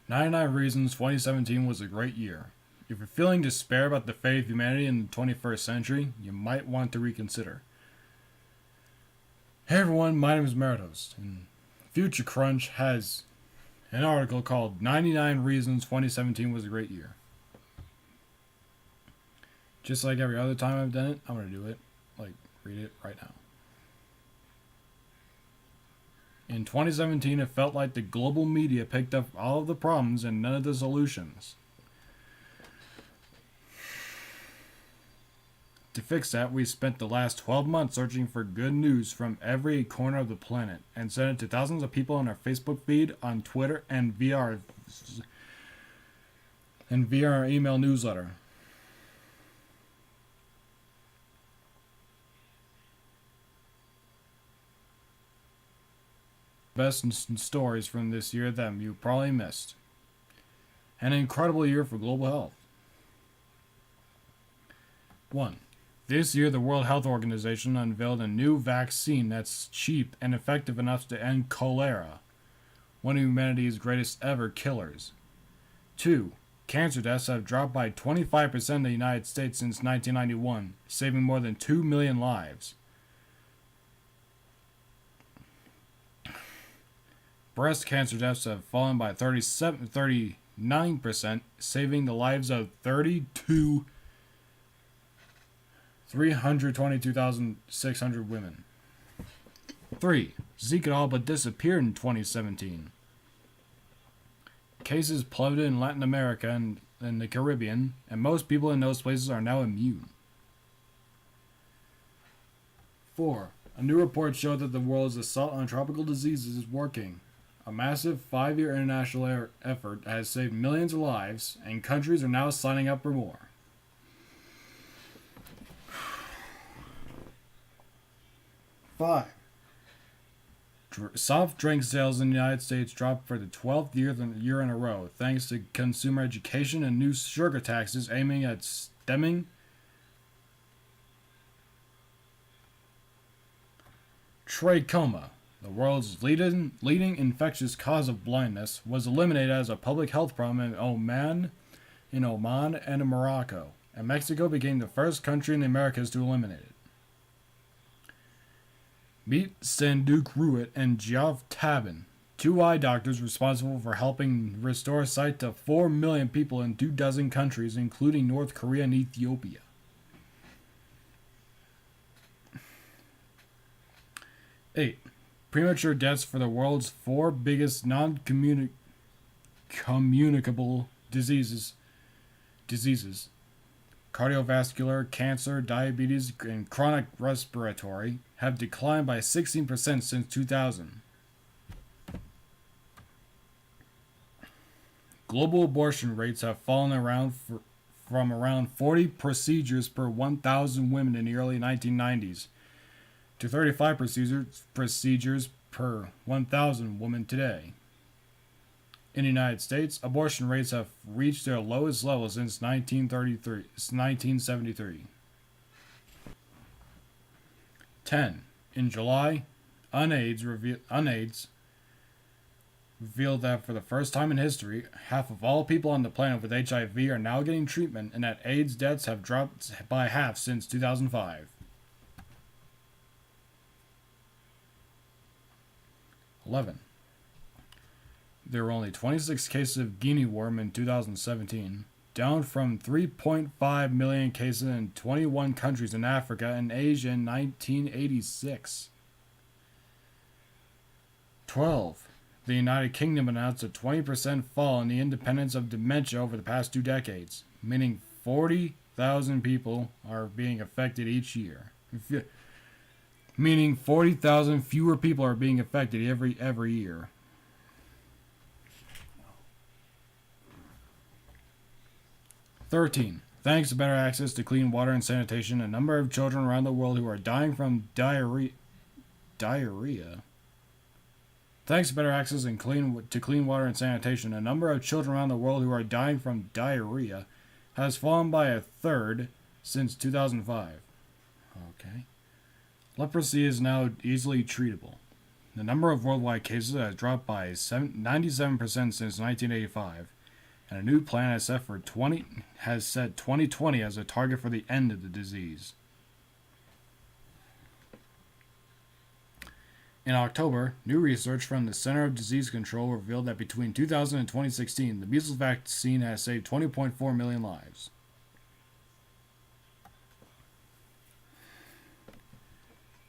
99 Reasons 2017 was a great year. If you're feeling despair about the fate of humanity in the 21st century, you might want to reconsider. Hey everyone, my name is Meritos, and Future Crunch has an article called 99 Reasons 2017 was a great year. Just like every other time I've done it, I'm going to do it, read it right now. In 2017, it felt like the global media picked up all of the problems and none of the solutions. To fix that, we spent the last 12 months searching for good news from every corner of the planet and sent it to thousands of people on our Facebook feed, on Twitter, and via our email newsletter. Best stories from this year that you probably missed. An incredible year for global health. 1. This year, the World Health Organization unveiled a new vaccine that's cheap and effective enough to end cholera, one of humanity's greatest ever killers. 2. Cancer deaths have dropped by 25% in the United States since 1991, saving more than 2 million lives. Breast cancer deaths have fallen by 39%, saving the lives of 322,600 women. 3. Zika all but disappeared in 2017. Cases plummeted in Latin America and the Caribbean, and most people in those places are now immune. 4. A new report showed that the world's assault on tropical diseases is working. A massive 5-year international effort has saved millions of lives, and countries are now signing up for more. 5. Soft drink sales in the United States dropped for the 12th year in a row, thanks to consumer education and new sugar taxes aiming at stemming trachoma, the world's leading infectious cause of blindness, was eliminated as a public health problem in Oman and in Morocco, and Mexico became the first country in the Americas to eliminate it. Meet Sanduk Ruit and Geoff Tabin, 2 eye doctors responsible for helping restore sight to 4 million people in 24 countries, including North Korea and Ethiopia. 8. Premature deaths for the world's 4 biggest non-communicable diseases: cardiovascular, cancer, diabetes, and chronic respiratory, have declined by 16% since 2000. Global abortion rates have fallen from around 40 procedures per 1,000 women in the early 1990s to 35 procedures per 1,000 women today. In the United States, abortion rates have reached their lowest level since 1973. 10. In July, UNAIDS revealed that for the first time in history, half of all people on the planet with HIV are now getting treatment, and that AIDS deaths have dropped by half since 2005. 11. There were only 26 cases of guinea worm in 2017, down from 3.5 million cases in 21 countries in Africa and Asia in 1986. 12. The United Kingdom announced a 20% fall in the incidence of dementia over the past 2 decades, meaning 40,000 people are being affected each year. Meaning 40,000 fewer people are being affected every year. 13. Thanks to better access to clean water and sanitation, a number of children around the world who are dying from diarrhea. Thanks to better access to clean water and sanitation, a number of children around the world who are dying from diarrhea has fallen by a third since 2005. Okay. Leprosy is now easily treatable. The number of worldwide cases has dropped by 97% since 1985, and a new plan has set 2020 as a target for the end of the disease. In October, new research from the Center of Disease Control revealed that between 2000 and 2016, the measles vaccine has saved 20.4 million lives.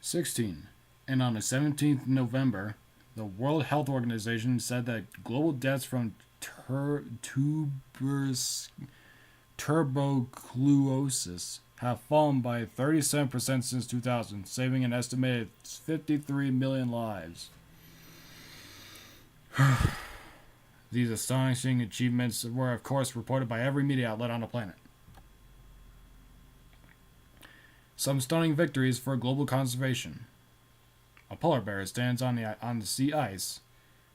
16. And on the 17th of November, the World Health Organization said that global deaths from tuberculosis have fallen by 37% since 2000, saving an estimated 53 million lives. These astonishing achievements were, of course, reported by every media outlet on the planet. Some stunning victories for global conservation. A polar bear stands on the sea ice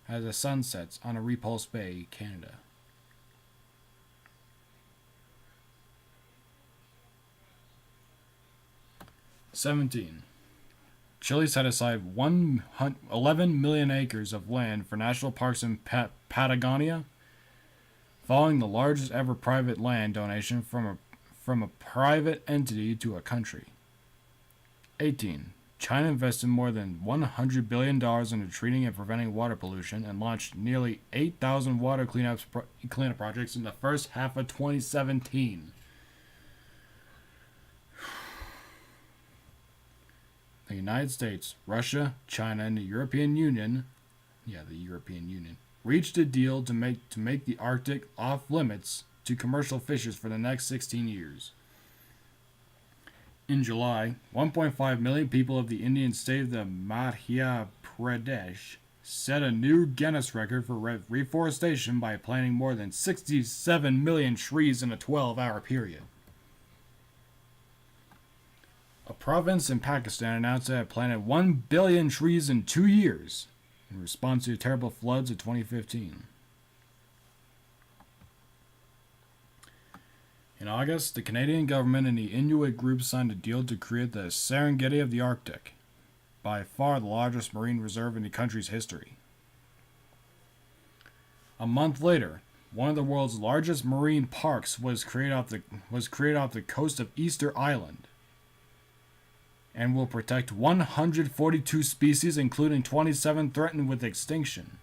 as the sun sets on a Repulse Bay, Canada. '17. Chile set aside 11 million acres of land for national parks in Patagonia, following the largest ever private land donation from a private entity to a country. 18. China invested more than $100 billion into treating and preventing water pollution and launched nearly 8,000 water cleanup projects in the first half of 2017. The United States, Russia, China, and the European Union reached a deal to make the Arctic off limits to commercial fishers for the next 16 years. In July, 1.5 million people of the Indian state of the Madhya Pradesh set a new Guinness record for reforestation by planting more than 67 million trees in a 12-hour period. A province in Pakistan announced that it planted 1 billion trees in 2 years in response to the terrible floods of 2015. In August, the Canadian government and the Inuit group signed a deal to create the Serengeti of the Arctic, by far the largest marine reserve in the country's history. A month later, one of the world's largest marine parks was created off the coast of Easter Island, and will protect 142 species, including 27 threatened with extinction.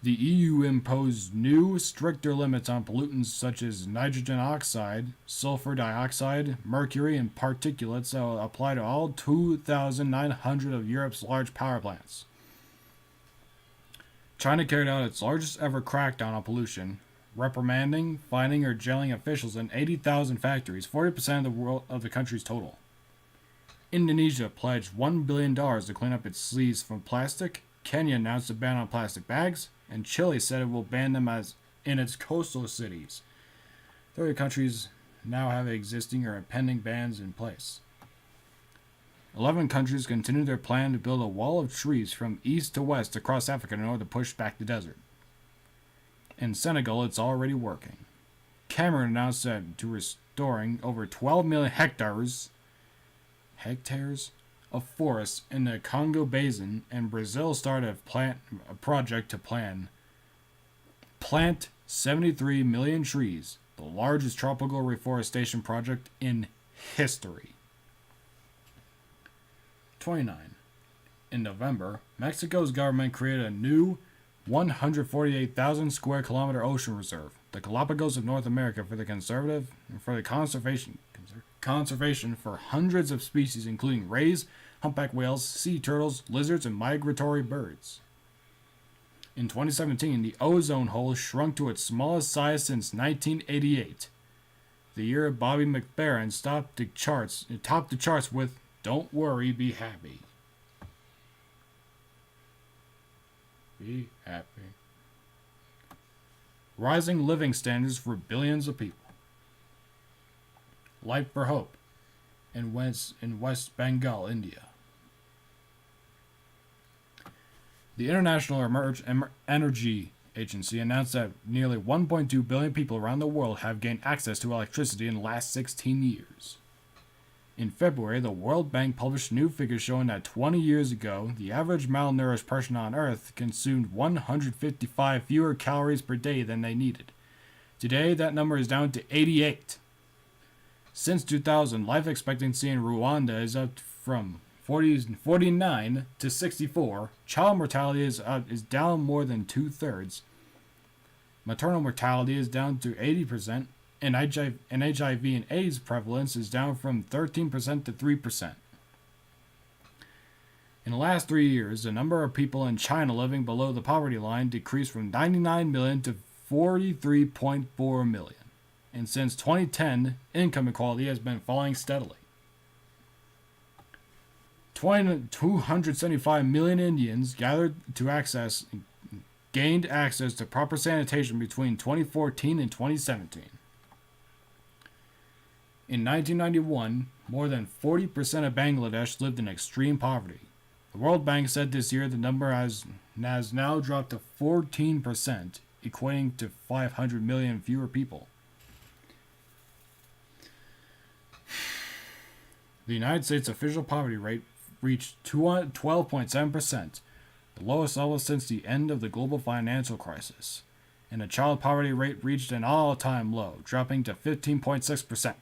The EU imposed new, stricter limits on pollutants such as nitrogen oxide, sulfur dioxide, mercury, and particulates that will apply to all 2,900 of Europe's large power plants. China carried out its largest ever crackdown on pollution, reprimanding, fining, or jailing officials in 80,000 factories, 40% of the country's total. Indonesia pledged $1 billion to clean up its seas from plastic. Kenya announced a ban on plastic bags, and Chile said it will ban them in its coastal cities. 30 countries now have existing or pending bans in place. 11 countries continue their plan to build a wall of trees from east to west across Africa in order to push back the desert. In Senegal, it's already working. Cameroon announced that to restoring over 12 million hectares of forests in the Congo Basin, and Brazil started a project to plant 73 million trees, the largest tropical reforestation project in history. 29. In November, Mexico's government created a new 148,000 square kilometer ocean reserve, the Galapagos of North America, for the conservation for hundreds of species, including rays, humpback whales, sea turtles, lizards, and migratory birds. In 2017, the ozone hole shrunk to its smallest size since 1988, the year Bobby McFerrin topped the charts with "Don't Worry, Be Happy." Be happy. Rising living standards for billions of people. Light for Hope in West Bengal, India. The International Energy Agency announced that nearly 1.2 billion people around the world have gained access to electricity in the last 16 years. In February, the World Bank published new figures showing that 20 years ago, the average malnourished person on Earth consumed 155 fewer calories per day than they needed. Today, that number is down to 88. Since 2000, life expectancy in Rwanda is up from 49 to 64. Child mortality is down more than 2/3. Maternal mortality is down to 80%, and HIV and AIDS prevalence is down from 13% to 3%. In the last 3 years, the number of people in China living below the poverty line decreased from 99 million to 43.4 million. And since 2010, income equality has been falling steadily. 275 million Indians gained access to proper sanitation between 2014 and 2017. In 1991, more than 40% of Bangladesh lived in extreme poverty. The World Bank said this year the number has now dropped to 14%, equating to 500 million fewer people. The United States official poverty rate reached 12.7%, the lowest level since the end of the global financial crisis, and the child poverty rate reached an all-time low, dropping to 15.6%.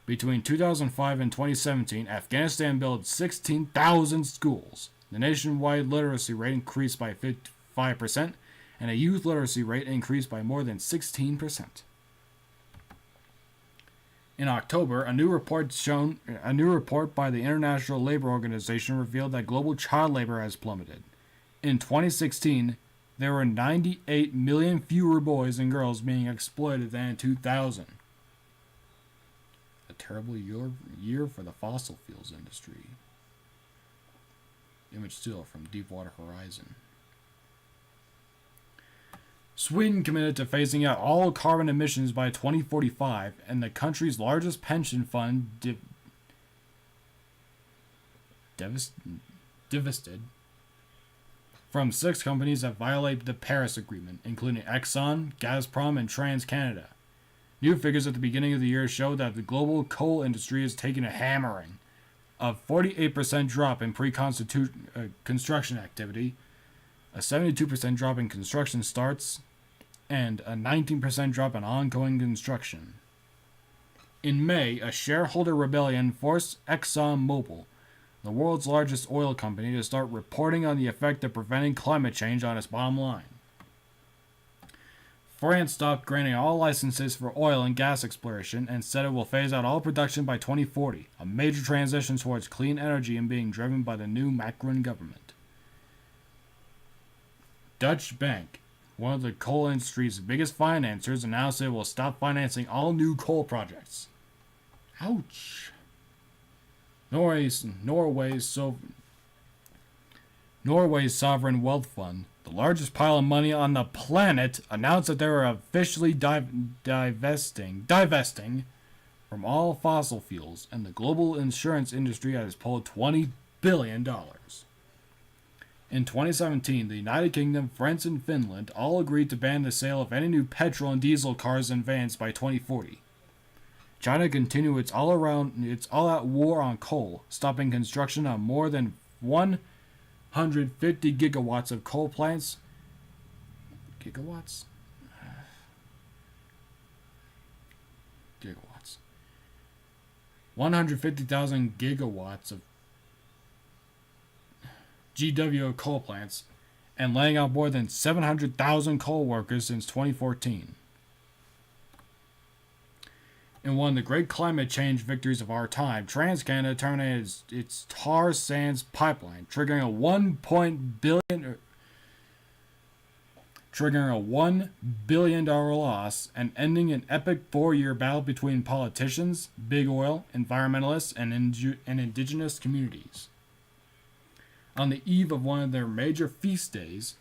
Between 2005 and 2017, Afghanistan built 16,000 schools. The nationwide literacy rate increased by 5%, and a youth literacy rate increased by more than 16%. In October, a new report by the International Labour Organization revealed that global child labor has plummeted. In 2016, there were 98 million fewer boys and girls being exploited than in 2000. A terrible year for the fossil fuels industry. Image still from Deepwater Horizon. Sweden committed to phasing out all carbon emissions by 2045, and the country's largest pension fund divested from 6 companies that violate the Paris Agreement, including Exxon, Gazprom, and TransCanada. New figures at the beginning of the year show that the global coal industry is taking a hammering. A 48% drop in construction activity, a 72% drop in construction starts, and a 19% drop in ongoing construction. In May, a shareholder rebellion forced ExxonMobil, the world's largest oil company, to start reporting on the effect of preventing climate change on its bottom line. France stopped granting all licenses for oil and gas exploration and said it will phase out all production by 2040, a major transition towards clean energy and being driven by the new Macron government. Dutch Bank, one of the coal industry's biggest financiers, announced it will stop financing all new coal projects. Ouch. Norway's sovereign wealth fund, the largest pile of money on the planet, announced that they were officially divesting from all fossil fuels, and the global insurance industry has pulled $20 billion. In 2017, the United Kingdom, France, and Finland all agreed to ban the sale of any new petrol and diesel cars and vans by 2040. China continued its all-out war on coal, stopping construction on more than 150 gigawatts of coal plants. Gigawatts? 150,000 gigawatts of GWO coal plants, and laying out more than 700,000 coal workers since 2014. In one of the great climate change victories of our time, TransCanada terminated its tar sands pipeline, triggering a $1 billion loss and ending an epic 4-year battle between politicians, big oil, environmentalists, and indigenous communities. On the eve of one of their major feast days,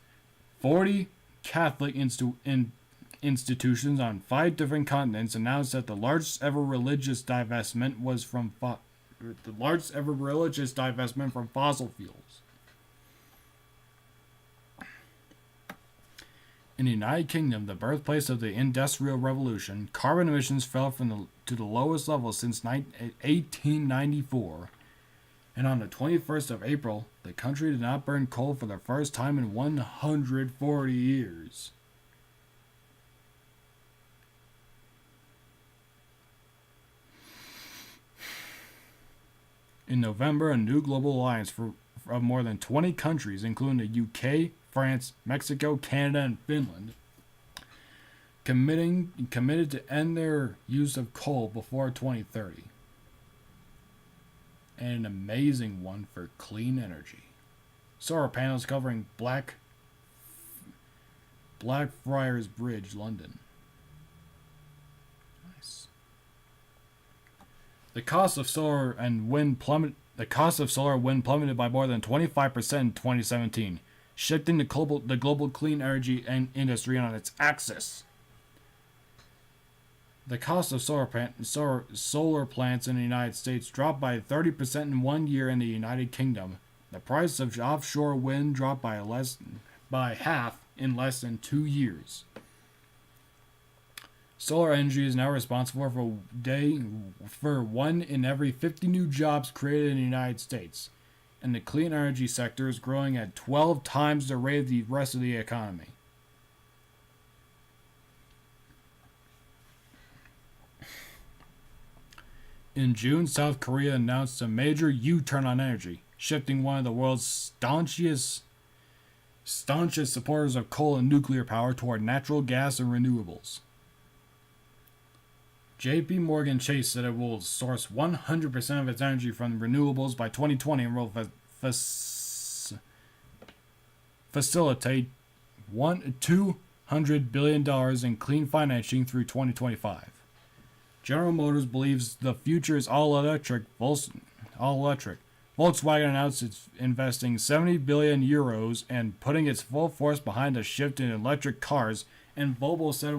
40 Catholic institutions on 5 different continents announced that the largest ever religious divestment from fossil fuels. In the United Kingdom, the birthplace of the Industrial Revolution, carbon emissions fell to the lowest level since 1894. And on the 21st of April, the country did not burn coal for the first time in 140 years. In November, a new global alliance of more than 20 countries, including the UK, France, Mexico, Canada, and Finland, committed to end their use of coal before 2030. And an amazing one for clean energy. Solar panels covering Blackfriars Bridge, London. Nice. The cost of solar and wind plummeted by more than 25% in 2017, shifting the global clean energy industry on its axis. The cost of solar plants in the United States dropped by 30% in 1 year in the United Kingdom. The price of offshore wind dropped by half in less than 2 years. Solar energy is now responsible for 1 in every 50 new jobs created in the United States, and the clean energy sector is growing at 12 times the rate of the rest of the economy. In June, South Korea announced a major U-turn on energy, shifting one of the world's staunchest supporters of coal and nuclear power toward natural gas and renewables. JP Morgan Chase said it will source 100% of its energy from renewables by 2020 and will facilitate $200 billion in clean financing through 2025. General Motors believes the future is all electric. Volkswagen announced it's investing 70 billion euros and putting its full force behind a shift in electric cars, and Volvo said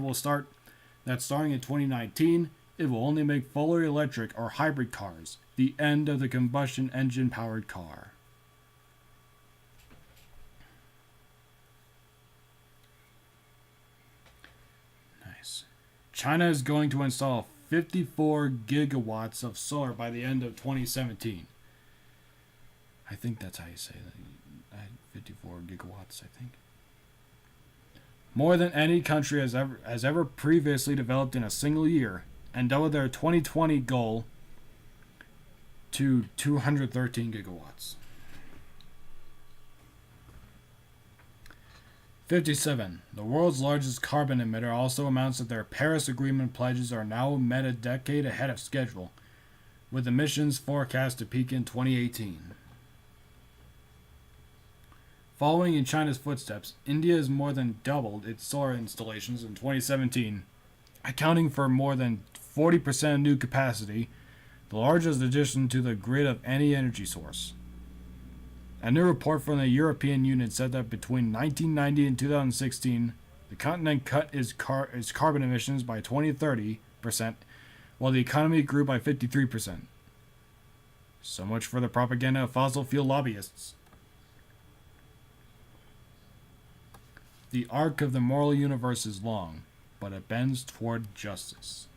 starting in 2019, it will only make fully electric or hybrid cars, the end of the combustion engine powered car. Nice. China is going to install 54 gigawatts of solar by the end of 2017. I think that's how you say that. 54 gigawatts, I think. More than any country has ever previously developed in a single year, and doubled their 2020 goal to 213 gigawatts. 57. The world's largest carbon emitter also announced that their Paris Agreement pledges are now met a decade ahead of schedule, with emissions forecast to peak in 2018. Following in China's footsteps, India has more than doubled its solar installations in 2017, accounting for more than 40% of new capacity, the largest addition to the grid of any energy source. A new report from the European Union said that between 1990 and 2016, the continent cut its carbon emissions by 20-30%, while the economy grew by 53%. So much for the propaganda of fossil fuel lobbyists. The arc of the moral universe is long, but it bends toward justice.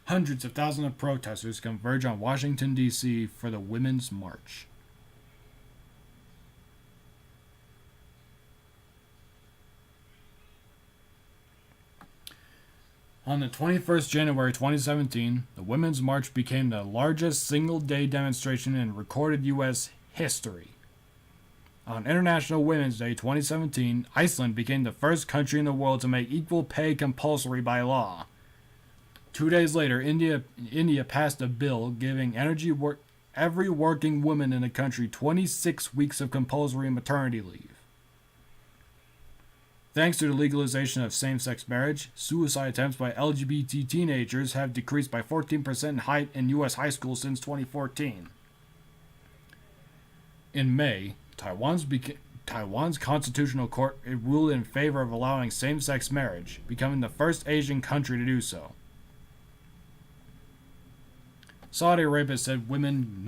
Hundreds of thousands of protesters converge on Washington, D.C. for the Women's March. On the 21st January 2017, the Women's March became the largest single-day demonstration in recorded U.S. history. On International Women's Day 2017, Iceland became the first country in the world to make equal pay compulsory by law. 2 days later, India passed a bill giving every working woman in the country 26 weeks of compulsory maternity leave. Thanks to the legalization of same-sex marriage, suicide attempts by LGBT teenagers have decreased by 14% in U.S. high schools since 2014. In May, Taiwan's constitutional court ruled in favor of allowing same-sex marriage, becoming the first Asian country to do so. Saudi Arabia said women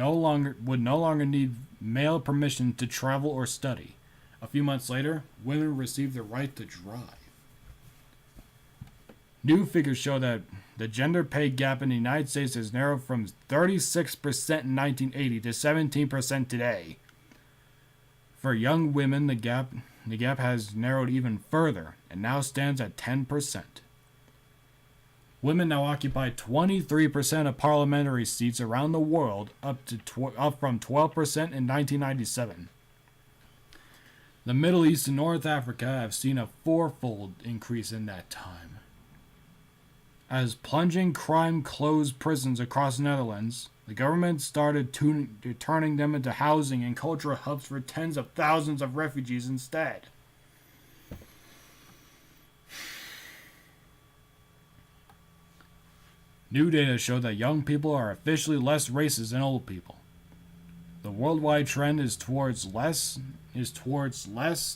would no longer need male permission to travel or study, A few months later, women received the right to drive. New figures show that the gender pay gap in the United States has narrowed from 36% in 1980 to 17% today. For young women, the gap has narrowed even further and now stands at 10%. Women now occupy 23% of parliamentary seats around the world, up from 12% in 1997. The Middle East and North Africa have seen a fourfold increase in that time. As plunging crime closed prisons across the Netherlands, the government started turning them into housing and cultural hubs for tens of thousands of refugees instead. New data show that young people are officially less racist than old people. The worldwide trend is towards less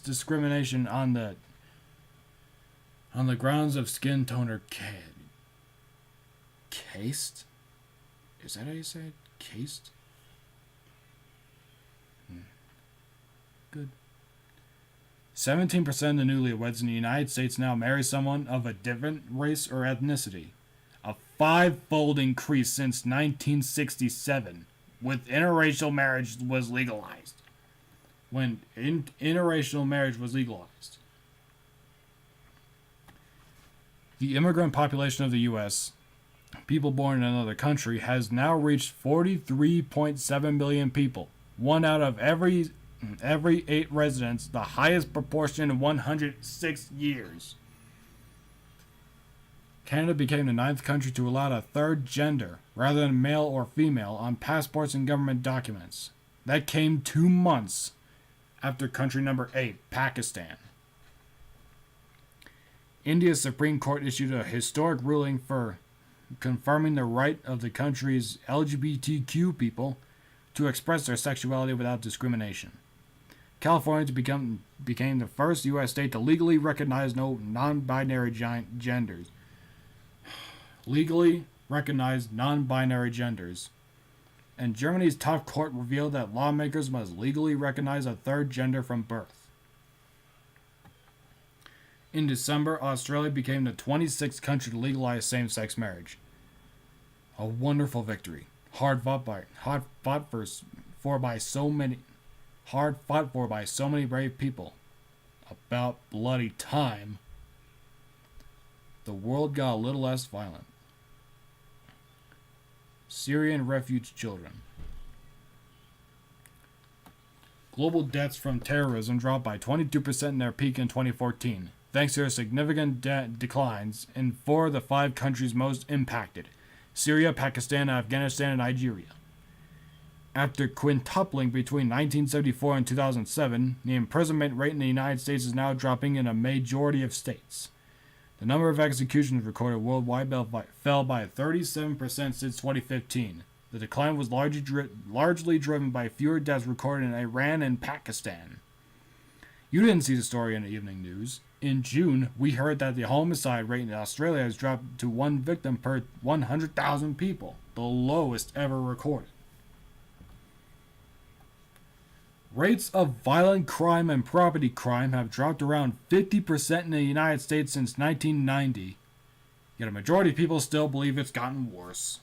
discrimination on the grounds of skin tone or caste. Is that how you say it? Caste? Good. 17% of the newlyweds in the United States now marry someone of a different race or ethnicity. A five-fold increase since 1967, when interracial marriage was legalized. The immigrant population of the U.S., people born in another country, has now reached 43.7 million people. One out of every 8 residents, the highest proportion in 106 years. Canada became the 9th country to allow a third gender, rather than male or female, on passports and government documents. That came 2 months after country number 8, Pakistan. India's Supreme Court issued a historic ruling for confirming the right of the country's LGBTQ people to express their sexuality without discrimination. California became the first U.S. state to legally recognize no non-binary genders. Legally recognized non-binary genders. And Germany's top court revealed that lawmakers must legally recognize a third gender from birth. In December, Australia became the 26th country to legalize same-sex marriage. A wonderful victory, hard fought for by so many brave people. About bloody time. The world got a little less violent. Syrian refugee children. Global deaths from terrorism dropped by 22% in their peak in 2014, thanks to significant declines in 4 of the 5 countries most impacted: Syria, Pakistan, Afghanistan, and Nigeria. After quintupling between 1974 and 2007, the imprisonment rate in the United States is now dropping in a majority of states. The number of executions recorded worldwide fell by 37% since 2015. The decline was largely driven by fewer deaths recorded in Iran and Pakistan. You didn't see the story in the evening news. In June, we heard that the homicide rate in Australia has dropped to 1 victim per 100,000 people, the lowest ever recorded. Rates of violent crime and property crime have dropped around 50% in the United States since 1990, yet a majority of people still believe it's gotten worse.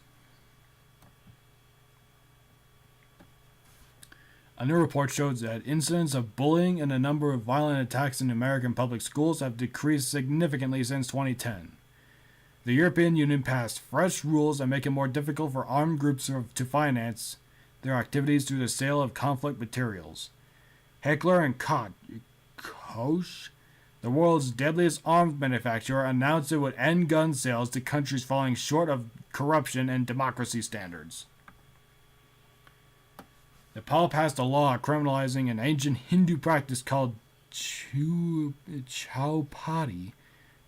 A new report shows that incidents of bullying and the number of violent attacks in American public schools have decreased significantly since 2010. The European Union passed fresh rules that make it more difficult for armed groups to finance their activities through the sale of conflict materials. Heckler and Koch, the world's deadliest arms manufacturer, announced it would end gun sales to countries falling short of corruption and democracy standards. Nepal passed a law criminalizing an ancient Hindu practice called Chaupati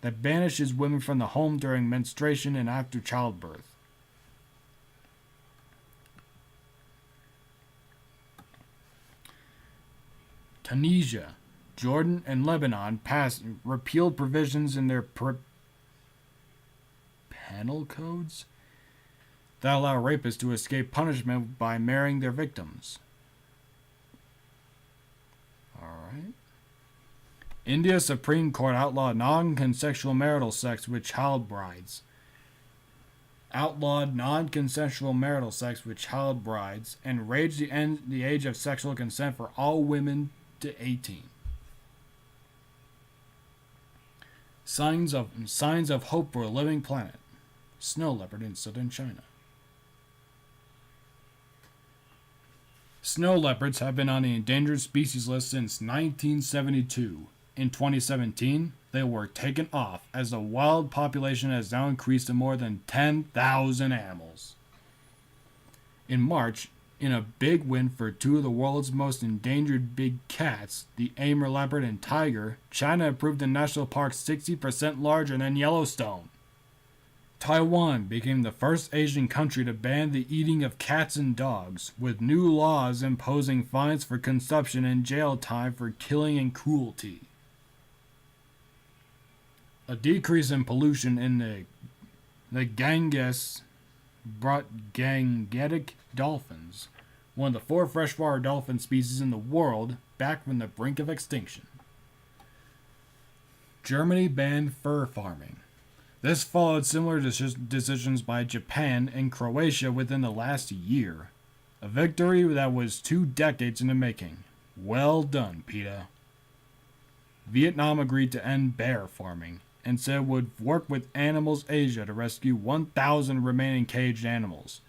that banishes women from the home during menstruation and after childbirth. Tunisia, Jordan, and Lebanon repealed provisions in their penal codes that allow rapists to escape punishment by marrying their victims. Alright. India Supreme Court outlawed non-consensual marital sex with child brides. Outlawed non-consensual marital sex with child brides and raised the age of sexual consent for all women to 18. Signs of hope for a living planet. Snow leopard in southern China. Snow leopards have been on the endangered species list since 1972. In 2017, they were taken off as the wild population has now increased to more than 10,000 animals. In March, in a big win for two of the world's most endangered big cats, the Amur leopard and tiger, China approved a national park 60% larger than Yellowstone. Taiwan became the first Asian country to ban the eating of cats and dogs, with new laws imposing fines for consumption and jail time for killing and cruelty. A decrease in pollution in the Ganges brought Gangetic dolphins, one of the 4 freshwater dolphin species in the world, back from the brink of extinction. Germany banned fur farming. This followed similar decisions by Japan and Croatia within the last year. A victory that was 2 decades in the making. Well done, PETA. Vietnam agreed to end bear farming and said it would work with Animals Asia to rescue 1,000 remaining caged animals.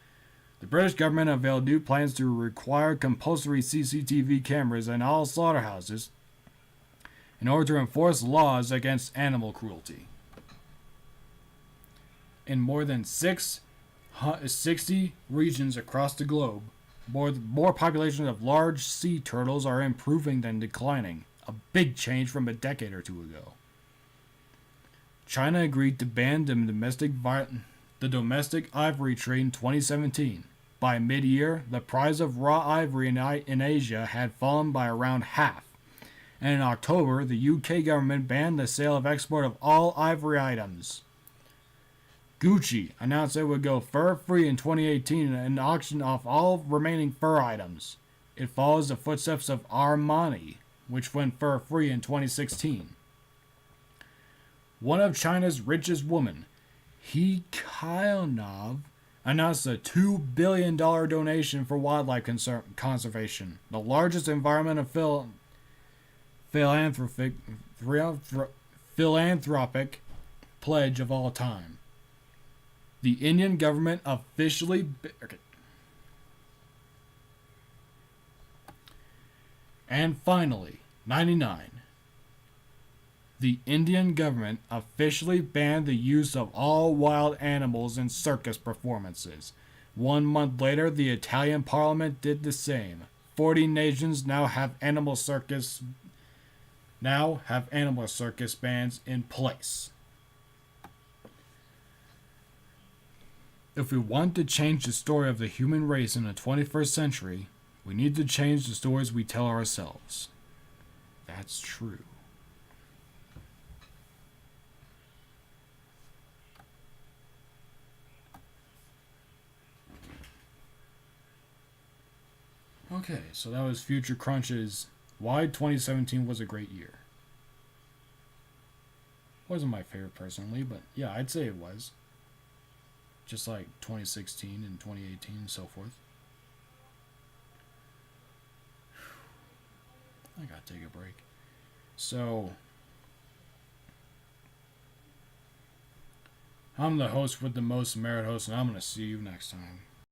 The British government unveiled new plans to require compulsory CCTV cameras in all slaughterhouses in order to enforce laws against animal cruelty. In more than 60 regions across the globe, more populations of large sea turtles are improving than declining, a big change from a decade or 2 ago. China agreed to ban the domestic ivory trade in 2017. By mid-year, the price of raw ivory in Asia had fallen by around half. And in October, the UK government banned the sale of export of all ivory items. Gucci announced it would go fur-free in 2018 and auction off all remaining fur items. It follows the footsteps of Armani, which went fur-free in 2016. One of China's richest women, He Kaionov, announced a $2 billion donation for wildlife conservation, the largest environmental philanthropic pledge of all time. The Indian government officially... And finally, 99. The Indian government officially banned the use of all wild animals in circus performances. 1 month later, the Italian parliament did the same. 40 nations now have animal circus bans in place. If we want to change the story of the human race in the 21st century, we need to change the stories we tell ourselves. That's true. Okay, so that was Future Crunch's Why 2017 Was a Great Year. Wasn't my favorite personally, but yeah, I'd say it was. Just like 2016 and 2018 and so forth. I gotta take a break. So, I'm the host with the most merit host, and I'm gonna see you next time.